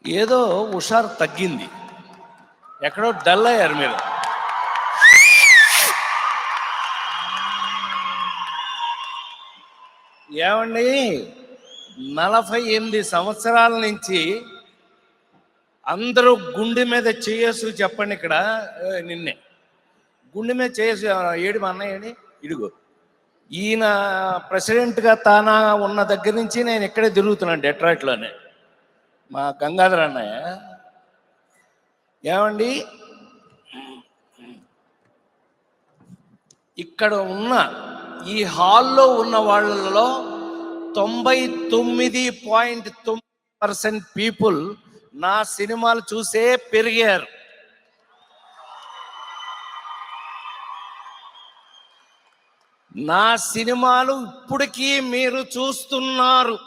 ఏదో హుషారు తగ్గింది, ఎక్కడో డల్ అయ్యారు మీరు. ఏమండి, 48 సంవత్సరాల నుంచి అందరూ గుండె మీద చేయసు చెప్పండి. ఇక్కడ నిన్నే గుండె మీద చేయసు ఏడు మా అన్నయ్యని ఇడుగు. ఈయన ప్రెసిడెంట్గా తానా ఉన్న దగ్గర నుంచి నేను ఇక్కడే తిరుగుతున్నాను, డెట్రాయిట్లోనే. మా గంగాధర్ అన్నయ్య. ఏమండి, ఇక్కడ ఉన్న ఈ హాల్లో ఉన్న వాళ్ళలో 99.9% పీపుల్ నా సినిమాలు చూసే పెరిగారు. నా సినిమాలు ఇప్పటికీ మీరు చూస్తున్నారు.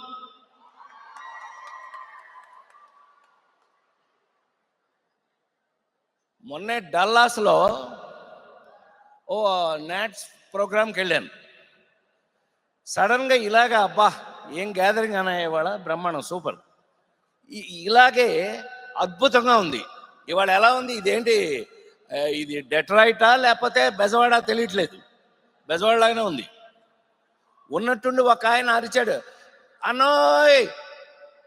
మొన్నే డల్లాస్లో ఓ నాట్స్ ప్రోగ్రామ్కి వెళ్ళాను. సడన్గా ఇలాగా, అబ్బా ఏం గ్యాదరింగ్ అన్నా, ఇవాళ బ్రహ్మాండం, సూపర్, ఇలాగే అద్భుతంగా ఉంది. ఇవాళ ఎలా ఉంది, ఇదేంటి, ఇది డెట్రాయిటా లేకపోతే బెజవాడ తెలియట్లేదు, బెజవాడలాగానే ఉంది. ఉన్నట్టుండి ఒక ఆయన అరిచాడు, అన్నోయ్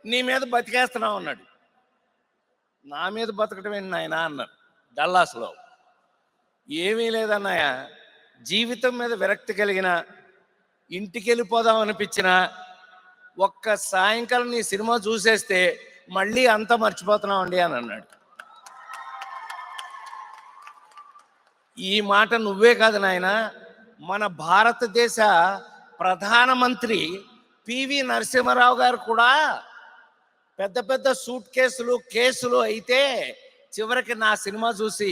నీ మీద బతికేస్తున్నావు అన్నాడు. నా మీద బతకటం ఏంటి నాయన అన్నాడు డల్లాస్లో. ఏమీ లేదన్నయ్య, జీవితం మీద విరక్తి కలిగిన, ఇంటికి వెళ్ళిపోదాం అనిపించిన, ఒక్క సాయంకాలం నీ సినిమా చూసేస్తే మళ్ళీ అంతా మర్చిపోతున్నామండి అని అన్నాడు. ఈ మాట నువ్వే కాదు నాయన, మన భారతదేశ ప్రధానమంత్రి పివి నరసింహారావు గారు కూడా పెద్ద పెద్ద సూట్ కేసులు అయితే చివరికి నా సినిమా చూసి,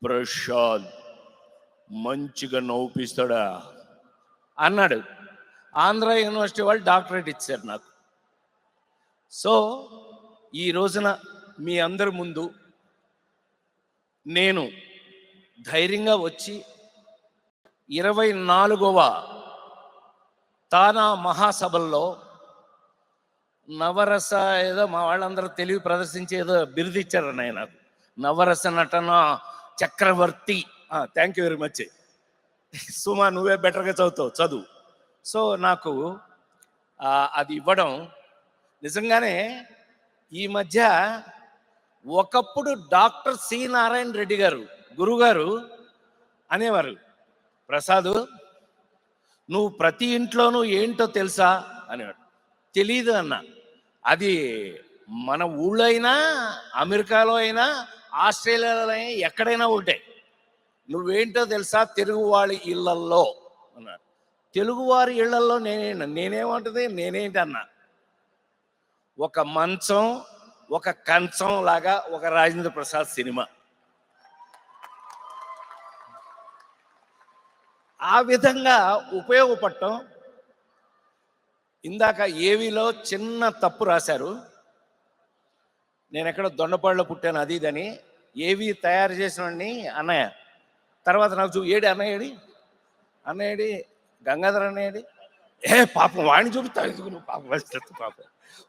ప్రశాంత్ మంచిగా నవ్వుపిస్తాడా అన్నాడు. ఆంధ్ర యూనివర్సిటీ వాళ్ళు డాక్టరేట్ ఇచ్చారు నాకు. సో ఈ రోజున మీ అందరి ముందు నేను ధైర్యంగా వచ్చి 24వ తానా మహాసభల్లో నవరస, ఏదో మా వాళ్ళందరూ తెలివి ప్రదర్శించి ఏదో బిరుదిచ్చారు అన్నయ్య నాకు, నవరస నటన చక్రవర్తి. Thank you very much. Suma, నువ్వే బెటర్గా చదువు. సో నాకు అది ఇవ్వడం నిజంగానే. ఈ మధ్య ఒకప్పుడు డాక్టర్ సి నారాయణ రెడ్డి గారు, గురుగారు అనేవారు, ప్రసాద్ నువ్వు ప్రతి ఇంట్లోనూ ఏంటో తెలుసా అనేవాడు. తెలీదు అన్న. అది మన ఊళ్ళో అయినా, అమెరికాలో అయినా, ఆస్ట్రేలియాలో అయినా, ఎక్కడైనా ఉంటాయి. నువ్వేంటో తెలుసా, తెలుగు వాళ్ళ ఇళ్లల్లో అన్నాడు. తెలుగువారి ఇళ్లల్లో నేనేమంటుంది, నేనేంటి అన్నా, ఒక మంచం, ఒక కంచం లాగా ఒక రాజేంద్ర ప్రసాద్ సినిమా. ఆ విధంగా ఉపయోగపడటం. ఇందాక ఏవిలో చిన్న తప్పు రాశారు, నేను ఎక్కడో దొండపాడులో పుట్టాను అది ఇదని. ఏవి తయారు చేసినవాడిని అన్నయ్య, తర్వాత నాకు ఏడి అన్నయ్యడి గంగాధర్ అన్నయ్యడి, పాపం వాడిని చూపుతాను, పాపం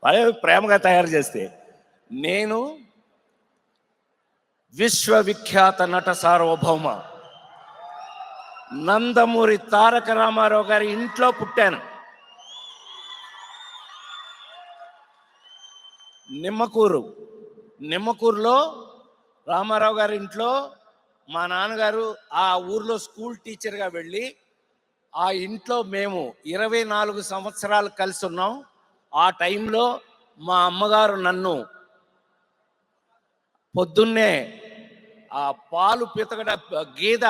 వాళ్ళే ప్రేమగా తయారు చేస్తే. నేను విశ్వవిఖ్యాత నట సార్వభౌమ నందమూరి తారక రామారావు గారి ఇంట్లో పుట్టాను. నిమ్మకూరులో రామారావు గారి ఇంట్లో మా నాన్నగారు ఆ ఊర్లో స్కూల్ టీచర్గా వెళ్ళి, ఆ ఇంట్లో మేము 24 సంవత్సరాలు కలిసి ఉన్నాం. ఆ టైంలో మా అమ్మగారు నన్ను పొద్దున్నే ఆ పాలు పితకడ గీద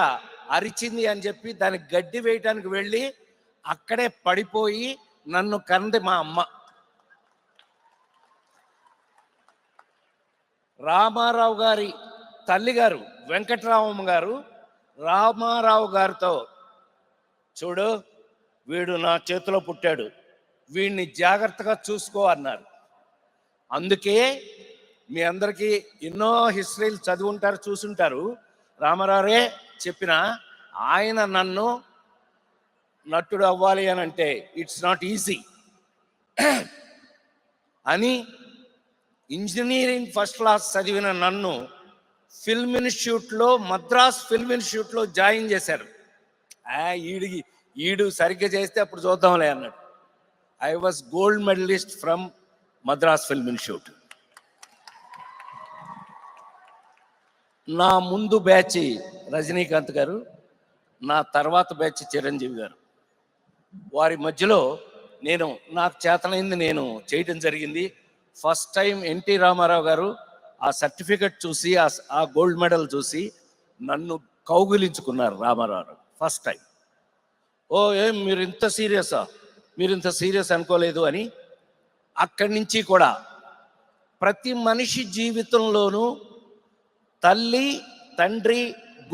అరిచింది అని చెప్పి దానికి గడ్డి వేయటానికి వెళ్ళి అక్కడే పడిపోయి నన్ను కంది మా అమ్మ. రామారావు గారి తల్లిగారు వెంకటరామమ్మ గారు రామారావు గారితో, చూడు వీడు నా చేతిలో పుట్టాడు, వీడిని జాగ్రత్తగా చూసుకో అన్నారు. అందుకే మీ అందరికీ ఎన్నో హిస్టరీలు చదువుంటారు, చూసుంటారు. రామారావురే చెప్పిన, ఆయన నన్ను నటుడు అవ్వాలి అని అంటే ఇట్స్ నాట్ ఈజీ. అని ఇంజనీరింగ్ ఫస్ట్ క్లాస్ చదివిన నన్ను ఫిల్మ్ ఇన్స్టిట్యూట్లో, మద్రాస్ ఫిల్మ్ ఇన్స్టిట్యూట్లో జాయిన్ చేశారు. ఈడు సరిగ్గా చేస్తే అప్పుడు చూద్దాంలే అన్నాడు. I was gold medallist from Madras film institute. నా ముందు బ్యాచ్ రజనీకాంత్ గారు, నా తర్వాత బ్యాచ్ చిరంజీవి గారు. వారి మధ్యలో నాకు చేతనైంది నేను చేయటం జరిగింది. ఫస్ట్ టైం ఎన్టీ రామారావు గారు ఆ సర్టిఫికెట్ చూసి, ఆ గోల్డ్ మెడల్ చూసి నన్ను కౌగిలించుకున్నారు రామారావు గారు ఫస్ట్ టైం. ఏం మీరు ఇంత సీరియసా, మీరు ఇంత సీరియస్ అనుకోలేదు అని. అక్కడి నుంచి కూడా ప్రతి మనిషి జీవితంలోనూ తల్లి, తండ్రి,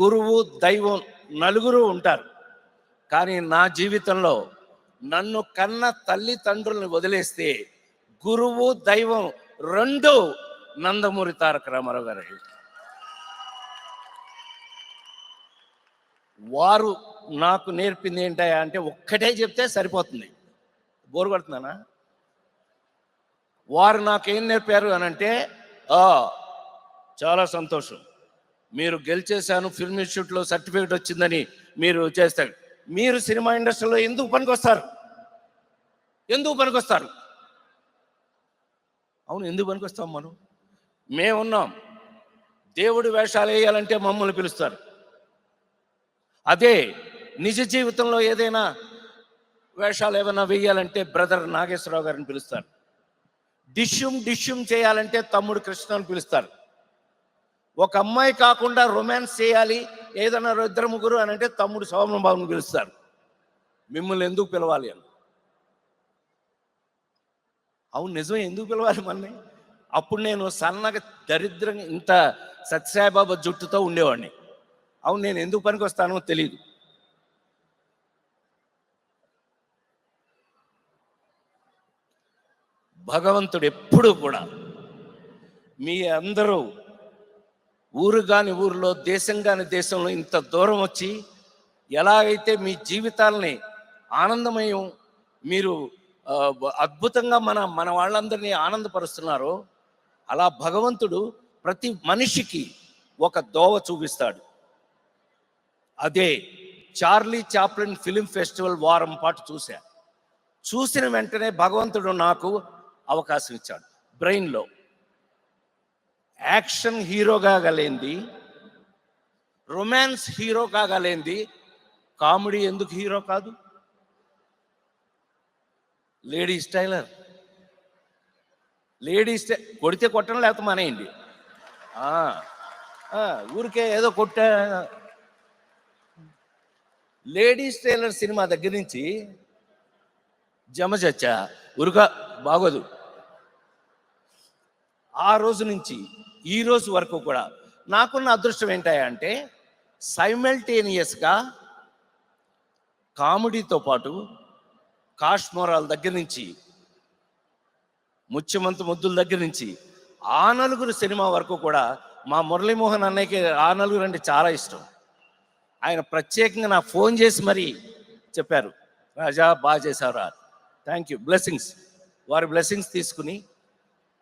గురువు, దైవం నలుగురు ఉంటారు. కానీ నా జీవితంలో నన్ను కన్న తల్లిదండ్రులను వదిలేస్తే గురువు, దైవం రెండు నందమూరి తారక రామారావు గారు. వారు నాకు నేర్పింది ఏంటయ్యా అంటే, ఒక్కటే చెప్తే సరిపోతుంది, బోరు కొడుతున్నానా? వారు నాకేం నేర్పారు అని అంటే, చాలా సంతోషం, మీరు గెలిచేశాను, ఫిల్మ్ ఇన్స్టిట్యూట్లో సర్టిఫికేట్ వచ్చిందని మీరు చేస్తారు, మీరు సినిమా ఇండస్ట్రీలో ఎందుకు పనికొస్తారు? అవును, ఎందుకు పనికొస్తాం? మేమున్నాం. దేవుడి వేషాలు వేయాలంటే మమ్మల్ని పిలుస్తారు. అదే నిజ జీవితంలో ఏదైనా వేషాలు ఏమైనా వేయాలంటే బ్రదర్ నాగేశ్వరరావు గారిని పిలుస్తారు. డిష్యూమ్ చేయాలంటే తమ్ముడు కృష్ణని పిలుస్తారు. ఒక అమ్మాయి కాకుండా రొమాన్స్ చేయాలి ఏదైనా ఇద్దరు ముగ్గురు అని అంటే తమ్ముడు సోమన్ బాబుని పిలుస్తారు. మిమ్మల్ని ఎందుకు పిలవాలి అని. అవును, నిజమే, ఎందుకు పిలవాలి మనని? అప్పుడు నేను సన్నగా దరిద్రంగా ఇంత సత్యసాయిబాబా జుట్టుతో ఉండేవాడిని. అవును, నేను ఎందుకు పనికి వస్తానో తెలియదు. భగవంతుడు ఎప్పుడు కూడా మీ అందరూ ఊరు కాని ఊరిలో, దేశం కాని దేశంలో ఇంత దూరం వచ్చి ఎలాగైతే మీ జీవితాలని ఆనందమయం, మీరు అద్భుతంగా మన వాళ్ళందరినీ ఆనందపరుస్తున్నారో, అలా భగవంతుడు ప్రతి మనిషికి ఒక దోవ చూపిస్తాడు. అదే చార్లీ చాప్లిన్ ఫిలిం ఫెస్టివల్ వారం పాటు చూసిన వెంటనే భగవంతుడు నాకు అవకాశం ఇచ్చాడు. బ్రెయిన్లో యాక్షన్ హీరో కాగలేంది, రొమాన్స్ హీరో కాగలేంది, కామెడీ ఎందుకు హీరో కాదు? లేడీస్ టైలర్, కొడితే కొట్టడం, లేకపోతే మానేయండి. ఊరికే ఏదో కొట్టా. లేడీస్ టైలర్ సినిమా దగ్గర నుంచి జమచచ్చా ఉరుక బాగోదు. ఆ రోజు నుంచి ఈ రోజు వరకు కూడా నాకున్న అదృష్టం ఏంటంటే, సైమల్టేనియస్గా కామెడీతో పాటు కాశ్మోరాల దగ్గర నుంచి, ముత్యమంతు ముద్దుల దగ్గర నుంచి, ఆ నలుగురు సినిమా వరకు కూడా మా మురళీమోహన్ అన్నయ్యకి ఆ నలుగురు అంటే చాలా ఇష్టం. ఆయన ప్రత్యేకంగా నాకు ఫోన్ చేసి మరీ చెప్పారు, రాజా బాగా చేశారా, థ్యాంక్ యూ, బ్లెస్సింగ్స్. వారి బ్లెస్సింగ్స్ తీసుకుని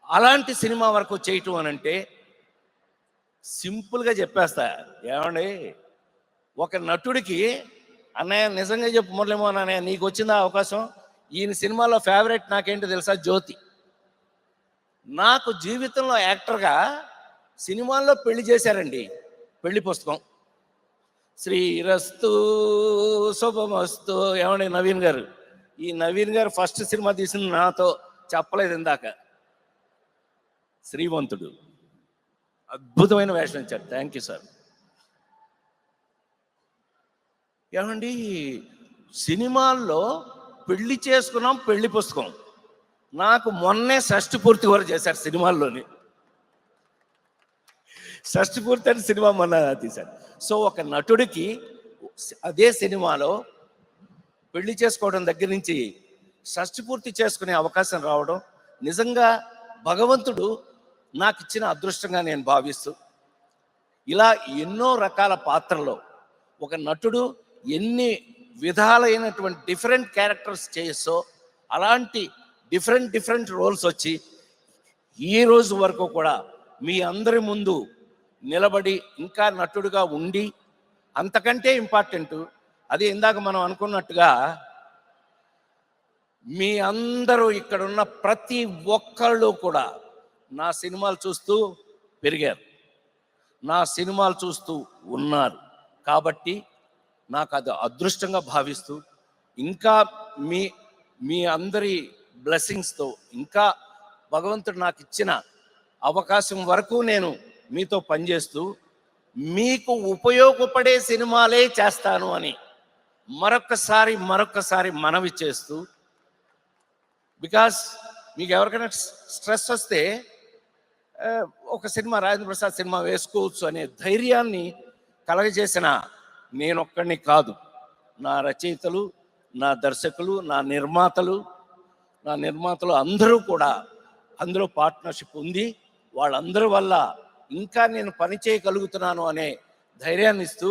అలాంటి సినిమా వరకు చేయటం అని అంటే సింపుల్గా చెప్పేస్తా. ఏమండి, ఒక నటుడికి, అన్నయ్య నిజంగా చెప్పు మురళీమోహన్ అన్నయ్య, నీకు వచ్చిందా అవకాశం? ఈయన సినిమాలో ఫేవరెట్ నాకేంటో తెలుసా? జ్యోతి. నాకు జీవితంలో యాక్టర్గా సినిమాల్లో పెళ్లి చేశారండి. పెళ్లి పుస్తకం, శ్రీరస్తు శుభమస్తు. ఏమండి నవీన్ గారు, ఈ నవీన్ గారు ఫస్ట్ సినిమా తీసిన నాతో చెప్పలేదు ఇందాక. శ్రీమంతుడు, అద్భుతమైన వేషం ఇచ్చారు. Thank you sir. ఏమండి, సినిమాల్లో పెళ్లి చేసుకున్నాం, పెళ్లి పుస్తకం. నాకు మొన్నే షష్ఠి పూర్తి వరకు చేశారు సినిమాల్లోని. షష్ఠి పూర్తి అని సినిమా మొన్న తీశారు. సో ఒక నటుడికి అదే సినిమాలో పెళ్లి చేసుకోవడం దగ్గర నుంచి షష్ఠి పూర్తి చేసుకునే అవకాశం రావడం నిజంగా భగవంతుడు నాకు ఇచ్చిన అదృష్టంగా నేను భావిస్తూ, ఇలా ఎన్నో రకాల పాత్రలో ఒక నటుడు ఎన్ని విధాలైనటువంటి డిఫరెంట్ క్యారెక్టర్స్ చేసో అలాంటి డిఫరెంట్ రోల్స్ వచ్చి ఈ రోజు వరకు కూడా మీ అందరి ముందు నిలబడి ఇంకా నటుడుగా ఉండి, అంతకంటే ఇంపార్టెంట్ అది ఇందాక మనం అనుకున్నట్టుగా మీ అందరూ ఇక్కడున్న ప్రతి ఒక్కళ్ళు కూడా నా సినిమాలు చూస్తూ పెరిగారు, నా సినిమాలు చూస్తూ ఉన్నారు. కాబట్టి నాకు అది అదృష్టంగా భావిస్తూ ఇంకా మీ మీ అందరి బ్లెస్సింగ్స్తో ఇంకా భగవంతుడు నాకు ఇచ్చిన అవకాశం వరకు నేను మీతో పనిచేస్తూ మీకు ఉపయోగపడే సినిమాలే చేస్తాను అని మరొక్కసారి మనవి చేస్తూ, బికాస్ మీకు ఎవరికైనా స్ట్రెస్ వస్తే ఒక సినిమా రాజేంద్ర ప్రసాద్ సినిమా వేసుకోవచ్చు అనే ధైర్యాన్ని కలగజేసిన నేనొక్కడిని కాదు, నా రచయితలు, నా దర్శకులు, నా నిర్మాతలు అందరూ కూడా అందులో పార్ట్నర్షిప్ ఉంది. వాళ్ళందరి వల్ల ఇంకా నేను పని చేయగలుగుతున్నాను అనే ధైర్యాన్ని ఇస్తూ